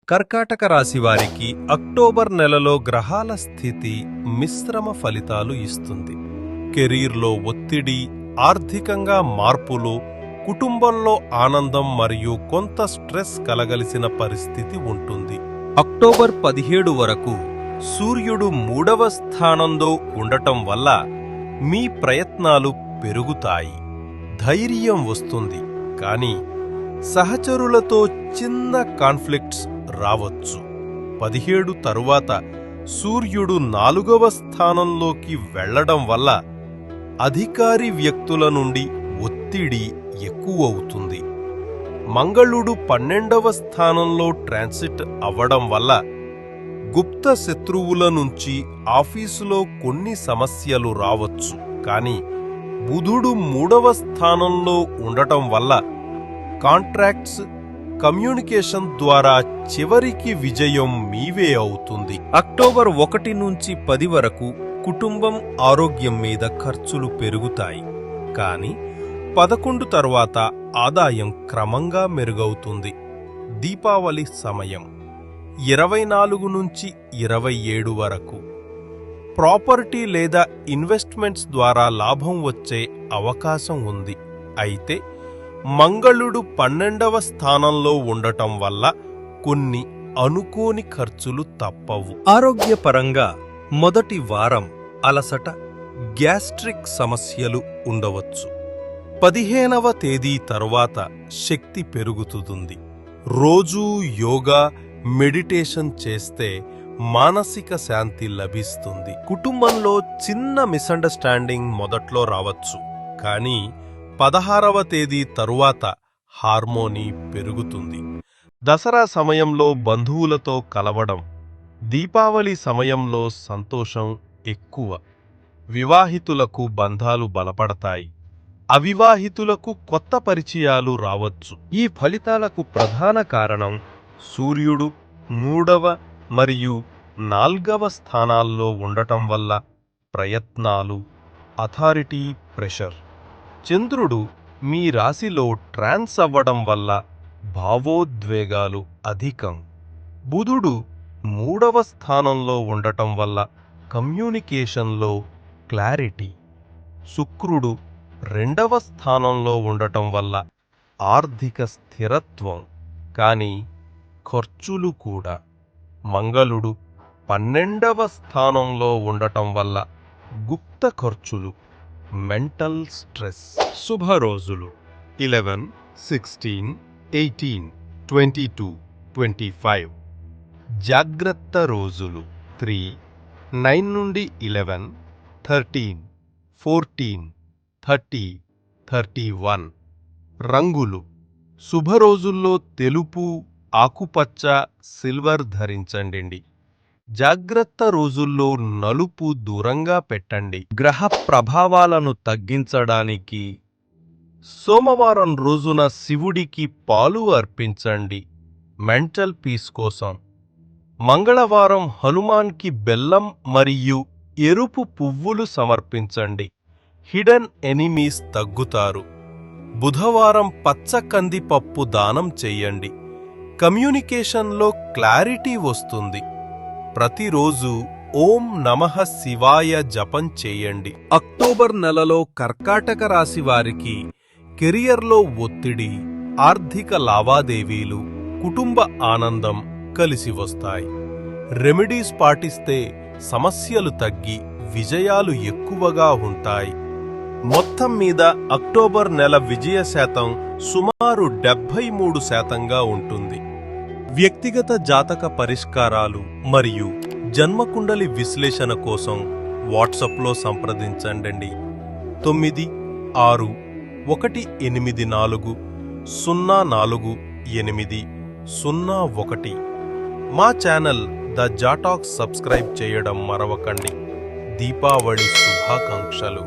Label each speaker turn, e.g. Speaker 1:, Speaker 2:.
Speaker 1: కర్కాటక రాశి వారికి అక్టోబర్ నెలలో గ్రహాల స్థితి మిశ్రమ ఫలితాలు ఇస్తుంది. కెరీర్లో ఒత్తిడి, ఆర్థికంగా మార్పులు, కుటుంబంలో ఆనందం మరియు కొంత స్ట్రెస్ కలగలిసిన పరిస్థితి ఉంటుంది. అక్టోబర్ 17 వరకు సూర్యుడు 3వ స్థానంలో ఉండటం వల్ల మీ ప్రయత్నాలు పెరుగుతాయి, ధైర్యం వస్తుంది. కానీ సహచరులతో చిన్న కాన్ఫ్లిక్ట్స్ రావచ్చు. 17 తరువాత సూర్యుడు 4వ స్థానంలోకి వెళ్లడం వల్ల అధికారి వ్యక్తుల నుండి ఒత్తిడి ఎక్కువవుతుంది. మంగళుడు 12వ స్థానంలో ట్రాన్సిట్ అవ్వడం వల్ల గుప్త శత్రువుల నుంచి ఆఫీసులో కొన్ని సమస్యలు రావచ్చు. కానీ బుధుడు 3వ స్థానంలో ఉండటం వల్ల కాంట్రాక్ట్స్, కమ్యూనికేషన్ ద్వారా చివరికి విజయం మీవే అవుతుంది. అక్టోబర్ 1 నుంచి 10 వరకు కుటుంబం, ఆరోగ్యం మీద ఖర్చులు పెరుగుతాయి. కానీ 11 తరువాత ఆదాయం క్రమంగా మెరుగవుతుంది. దీపావళి సమయం 24 నుంచి 27 వరకు ప్రాపర్టీ లేదా ఇన్వెస్ట్మెంట్స్ ద్వారా లాభం వచ్చే అవకాశం ఉంది. అయితే మంగళుడు 12వ స్థానంలో ఉండటం వల్ల కొన్ని అనుకోని ఖర్చులు తప్పవు. ఆరోగ్యపరంగా మొదటి వారం అలసట, గ్యాస్ట్రిక్ సమస్యలు ఉండవచ్చు. 15వ తేదీ తరువాత శక్తి పెరుగుతుంది. రోజూ యోగా, మెడిటేషన్ చేస్తే మానసిక శాంతి లభిస్తుంది. కుటుంబంలో చిన్న మిస్అండర్స్టాండింగ్ మొదట్లో రావచ్చు. కానీ 16వ తేదీ తరువాత హార్మోనీ పెరుగుతుంది. దసరా సమయంలో బంధువులతో కలవడం, దీపావళి సమయంలో సంతోషం ఎక్కువ. వివాహితులకు బంధాలు బలపడతాయి. అవివాహితులకు కొత్త పరిచయాలు రావచ్చు. ఈ ఫలితాలకు ప్రధాన కారణం సూర్యుడు 3వ మరియు 4వ స్థానాల్లో ఉండటం వల్ల ప్రయత్నాలు, అథారిటీ ప్రెషర్. చంద్రుడు మీ రాశిలో ట్రాన్స్ అవ్వడం వల్ల భావోద్వేగాలు అధికం. బుధుడు 3వ స్థానంలో ఉండటం వల్ల కమ్యూనికేషన్లో క్లారిటీ. శుక్రుడు 2వ స్థానంలో ఉండటం వల్ల ఆర్థిక స్థిరత్వం, కానీ ఖర్చులు కూడా. మంగళుడు 12వ స్థానంలో ఉండటం వల్ల గుప్త ఖర్చులు, మెంటల్ స్ట్రెస్. శుభరోజులు 11, 16, 18, 22, 25. జాగ్రత్త రోజులు 3, 9 నుండి 11, 13, 14, 30, 31. రంగులు శుభరోజుల్లో తెలుపు, ఆకుపచ్చ, సిల్వర్ ధరించండి. జాగ్రత్త రోజుల్లో నలుపు దూరంగా పెట్టండి. గ్రహ ప్రభావాలను తగ్గించడానికి సోమవారం రోజున శివుడికి పాలు అర్పించండి, మెంటల్ పీస్ కోసం. మంగళవారం హనుమాన్కి బెల్లం మరియు ఎరుపు పువ్వులు సమర్పించండి, హిడెన్ ఎనిమీస్ తగ్గుతారు. బుధవారం పచ్చ కందిపప్పు దానం చెయ్యండి, కమ్యూనికేషన్లో క్లారిటీ వస్తుంది. ప్రతిరోజు ఓం నమః శివాయ జపం చేయండి. అక్టోబర్ నెలలో కర్కాటక రాశి వారికి కెరియర్లో ఒత్తిడి, ఆర్థిక లావాదేవీలు, కుటుంబ ఆనందం కలిసి వస్తాయి. రెమెడీస్ పాటిస్తే సమస్యలు తగ్గి విజయాలు ఎక్కువగా ఉంటాయి. మొత్తం మీద అక్టోబర్ నెల విజయ శాతం సుమారు 73% ఉంటుంది. వ్యక్తిగత జాతక పరిష్కారాలు మరియు జన్మకుండలి విశ్లేషణ కోసం వాట్సాప్లో సంప్రదించండి. 9618040801. మా ఛానల్ ద జాటాక్స్ సబ్స్క్రైబ్ చేయడం మరవకండి. దీపావళి శుభాకాంక్షలు.